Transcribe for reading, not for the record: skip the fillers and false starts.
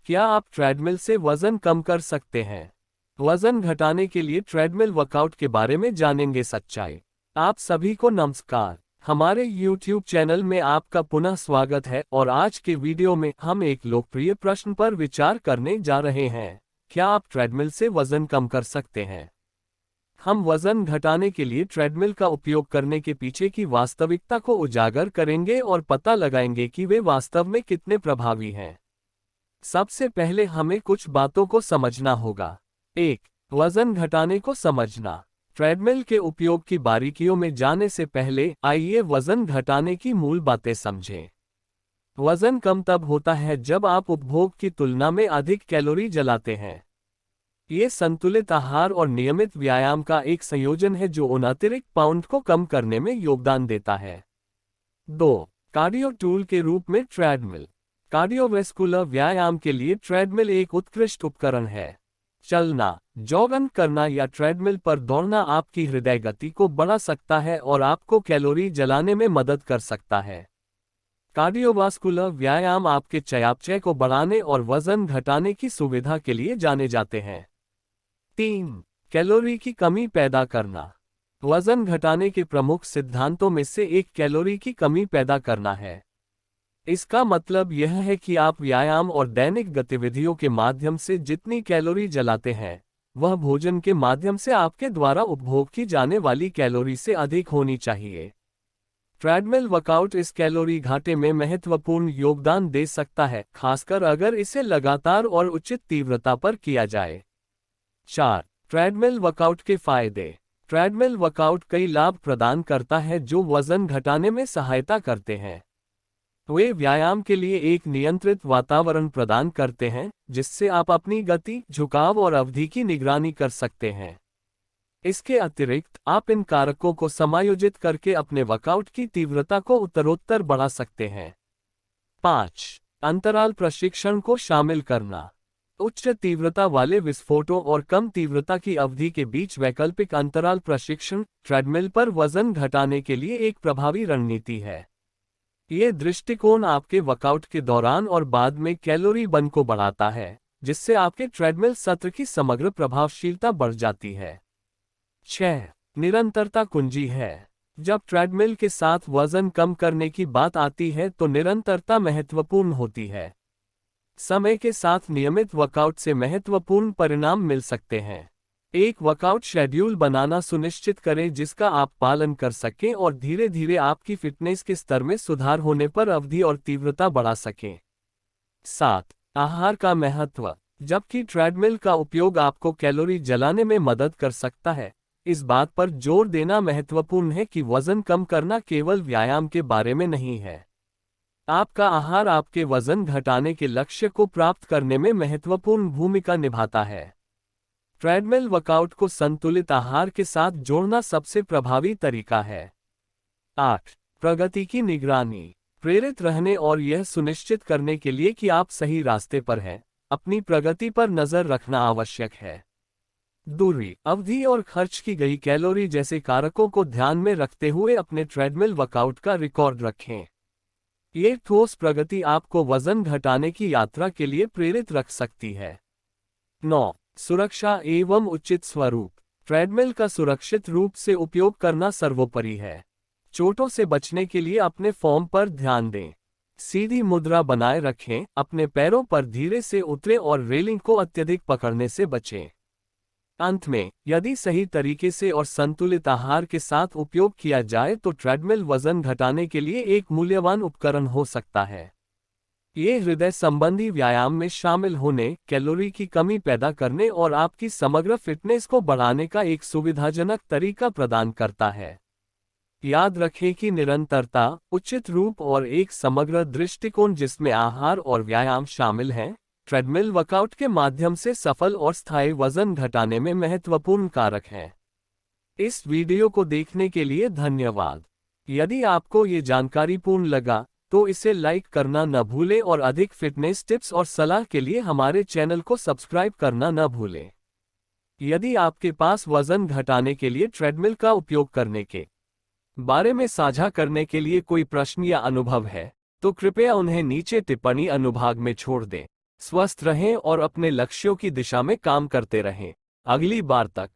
क्या आप ट्रेडमिल से वजन कम कर सकते हैं? वजन घटाने के लिए ट्रेडमिल वर्कआउट के बारे में जानेंगे सच्चाई। आप सभी को नमस्कार। हमारे YouTube चैनल में आपका पुनः स्वागत है और आज के वीडियो में हम एक लोकप्रिय प्रश्न पर विचार करने जा रहे हैं। क्या आप ट्रेडमिल से वजन कम कर सकते हैं? हम वजन घटाने के लिए ट्रेडमिल का उपयोग करने के पीछे की वास्तविकता को उजागर करेंगे और पता लगाएंगे कि वे वास्तव में कितने प्रभावी हैं। सबसे पहले हमें कुछ बातों को समझना होगा। 1. वजन घटाने को समझना। ट्रेडमिल के उपयोग की बारीकियों में जाने से पहले आइए वजन घटाने की मूल बातें समझें। वजन कम तब होता है जब आप उपभोग की तुलना में अधिक कैलोरी जलाते हैं। ये संतुलित आहार और नियमित व्यायाम का एक संयोजन है जो उन अतिरिक्त पाउंड को कम करने में योगदान देता है। 2. कार्डियो टूल के रूप में ट्रेडमिल। कार्डियोवैस्कुलर व्यायाम के लिए ट्रेडमिल एक उत्कृष्ट उपकरण है। चलना, जॉगिंग करना या ट्रेडमिल पर दौड़ना आपकी हृदय गति को बढ़ा सकता है और आपको कैलोरी जलाने में मदद कर सकता है। कार्डियोवास्कुलर व्यायाम आपके चयापचय को बढ़ाने और वजन घटाने की सुविधा के लिए जाने जाते हैं। 3. कैलोरी की कमी पैदा करना। वजन घटाने के प्रमुख सिद्धांतों में से एक कैलोरी की कमी पैदा करना है। इसका मतलब यह है कि आप व्यायाम और दैनिक गतिविधियों के माध्यम से जितनी कैलोरी जलाते हैं, वह भोजन के माध्यम से आपके द्वारा उपभोग की जाने वाली कैलोरी से अधिक होनी चाहिए। ट्रेडमिल वर्कआउट इस कैलोरी घाटे में महत्वपूर्ण योगदान दे सकता है, खासकर अगर इसे लगातार और उचित तीव्रता पर किया जाए। 4. ट्रेडमिल वर्कआउट के फायदे। ट्रेडमिल वर्कआउट कई लाभ प्रदान करता है जो वजन घटाने में सहायता करते हैं। वे व्यायाम के लिए एक नियंत्रित वातावरण प्रदान करते हैं, जिससे आप अपनी गति, झुकाव और अवधि की निगरानी कर सकते हैं। इसके अतिरिक्त आप इन कारकों को समायोजित करके अपने वर्कआउट की तीव्रता को उत्तरोत्तर बढ़ा सकते हैं। 5. अंतराल प्रशिक्षण को शामिल करना। उच्च तीव्रता वाले विस्फोटों और कम तीव्रता की अवधि के बीच वैकल्पिक अंतराल प्रशिक्षण ट्रेडमिल पर वजन घटाने के लिए एक प्रभावी रणनीति है। ये दृष्टिकोण आपके वर्कआउट के दौरान और बाद में कैलोरी बर्न को बढ़ाता है, जिससे आपके ट्रेडमिल सत्र की समग्र प्रभावशीलता बढ़ जाती है। 6. निरंतरता कुंजी है। जब ट्रेडमिल के साथ वजन कम करने की बात आती है तो निरंतरता महत्वपूर्ण होती है। समय के साथ नियमित वर्कआउट से महत्वपूर्ण परिणाम मिल सकते हैं। एक वर्कआउट शेड्यूल बनाना सुनिश्चित करें जिसका आप पालन कर सकें और धीरे धीरे आपकी फिटनेस के स्तर में सुधार होने पर अवधि और तीव्रता बढ़ा सकें। 7. आहार का महत्व। जबकि ट्रेडमिल का उपयोग आपको कैलोरी जलाने में मदद कर सकता है, इस बात पर जोर देना महत्वपूर्ण है कि वजन कम करना केवल व्यायाम के बारे में नहीं है। आपका आहार आपके वजन घटाने के लक्ष्य को प्राप्त करने में महत्वपूर्ण भूमिका निभाता है। ट्रेडमिल वर्कआउट को संतुलित आहार के साथ जोड़ना सबसे प्रभावी तरीका है। 8. प्रगति की निगरानी। प्रेरित रहने और यह सुनिश्चित करने के लिए कि आप सही रास्ते पर हैं, अपनी प्रगति पर नजर रखना आवश्यक है। दूरी, अवधि और खर्च की गई कैलोरी जैसे कारकों को ध्यान में रखते हुए अपने ट्रेडमिल वर्कआउट का रिकॉर्ड रखें। ये ठोस प्रगति आपको वजन घटाने की यात्रा के लिए प्रेरित रख सकती है। 9. सुरक्षा एवं उचित स्वरूप। ट्रेडमिल का सुरक्षित रूप से उपयोग करना सर्वोपरि है। चोटों से बचने के लिए अपने फॉर्म पर ध्यान दें। सीधी मुद्रा बनाए रखें, अपने पैरों पर धीरे से उतरें और रेलिंग को अत्यधिक पकड़ने से बचें। अंत में, यदि सही तरीके से और संतुलित आहार के साथ उपयोग किया जाए तो ट्रेडमिल वजन घटाने के लिए एक मूल्यवान उपकरण हो सकता है। ये हृदय संबंधी व्यायाम में शामिल होने, कैलोरी की कमी पैदा करने और आपकी समग्र फिटनेस को बढ़ाने का एक सुविधाजनक तरीका प्रदान करता है। याद रखें कि निरंतरता, उचित रूप और एक समग्र दृष्टिकोण जिसमें आहार और व्यायाम शामिल हैं, ट्रेडमिल वर्कआउट के माध्यम से सफल और स्थायी वजन घटाने में महत्वपूर्ण कारक हैं। इस वीडियो को देखने के लिए धन्यवाद। यदि आपको ये जानकारी पूर्ण लगा तो इसे लाइक करना न भूलें और अधिक फिटनेस टिप्स और सलाह के लिए हमारे चैनल को सब्सक्राइब करना न भूलें। यदि आपके पास वजन घटाने के लिए ट्रेडमिल का उपयोग करने के बारे में साझा करने के लिए कोई प्रश्न या अनुभव है, तो कृपया उन्हें नीचे टिप्पणी अनुभाग में छोड़ दें। स्वस्थ रहें और अपने लक्ष्यों की दिशा में काम करते रहें। अगली बार तक